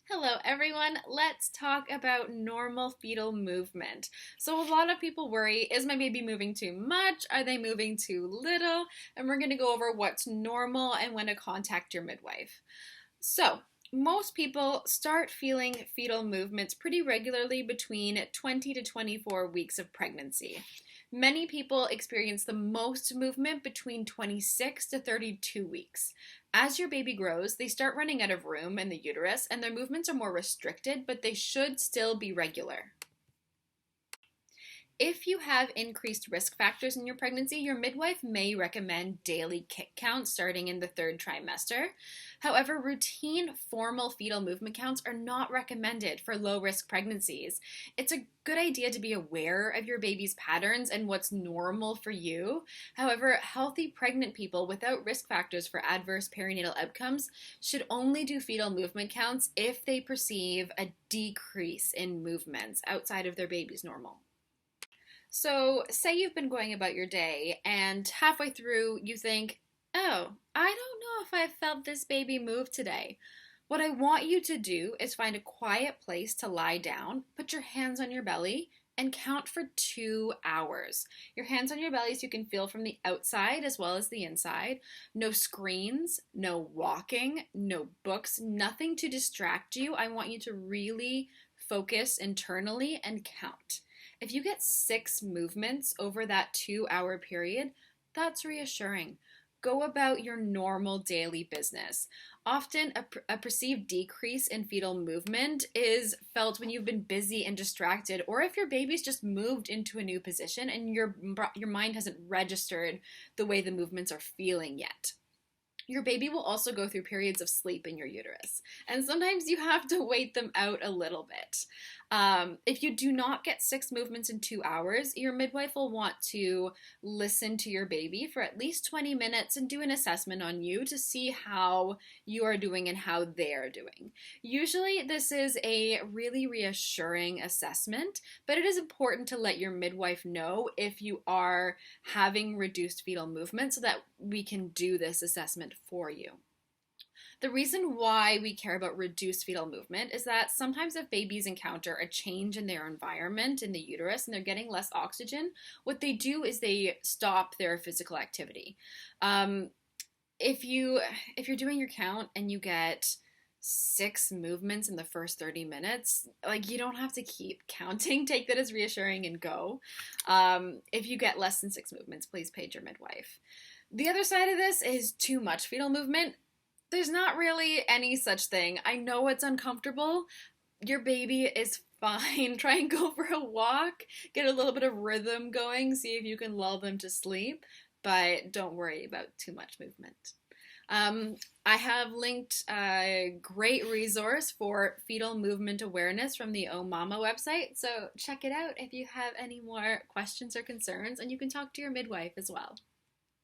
Hello everyone, let's talk about normal fetal movement. So a lot of people worry, is my baby moving too much? Are they moving too little? And we're going to go over what's normal and when to contact your midwife. So most people start feeling fetal movements pretty regularly between 20 to 24 weeks of pregnancy. Many people experience the most movement between 26 to 32 weeks. As your baby grows, they start running out of room in the uterus and their movements are more restricted, but they should still be regular. If you have increased risk factors in your pregnancy, your midwife may recommend daily kick counts starting in the third trimester. However, routine formal fetal movement counts are not recommended for low risk pregnancies. It's a good idea to be aware of your baby's patterns and what's normal for you. However, healthy pregnant people without risk factors for adverse perinatal outcomes should only do fetal movement counts if they perceive a decrease in movements outside of their baby's normal. So, say you've been going about your day and halfway through you think, oh, I don't know if I felt this baby move today. What I want you to do is find a quiet place to lie down, put your hands on your belly, and count for 2 hours. Your hands on your belly so you can feel from the outside as well as the inside. No screens, no walking, no books, nothing to distract you. I want you to really focus internally and count. If you get 6 movements over that 2 hour period, that's reassuring. Go about your normal daily business. Often, a perceived decrease in fetal movement is felt when you've been busy and distracted, or if your baby's just moved into a new position and your mind hasn't registered the way the movements are feeling yet. Your baby will also go through periods of sleep in your uterus, and sometimes you have to wait them out a little bit. If you do not get 6 movements in 2 hours, your midwife will want to listen to your baby for at least 20 minutes and do an assessment on you to see how you are doing and how they are doing. Usually, this is a really reassuring assessment, but it is important to let your midwife know if you are having reduced fetal movement so that we can do this assessment for you. The reason why we care about reduced fetal movement is that sometimes if babies encounter a change in their environment in the uterus and they're getting less oxygen, what they do is they stop their physical activity. If you're doing your count and you get 6 movements in the first 30 minutes, like, you don't have to keep counting. Take that as reassuring and go. If you get less than 6 movements, please page your midwife. The other side of this is too much fetal movement. There's not really any such thing. I know it's uncomfortable. Your baby is fine. Try and go for a walk, get a little bit of rhythm going, see if you can lull them to sleep, but don't worry about too much movement. I have linked a great resource for fetal movement awareness from the Oh Mama website, so check it out if you have any more questions or concerns, and you can talk to your midwife as well.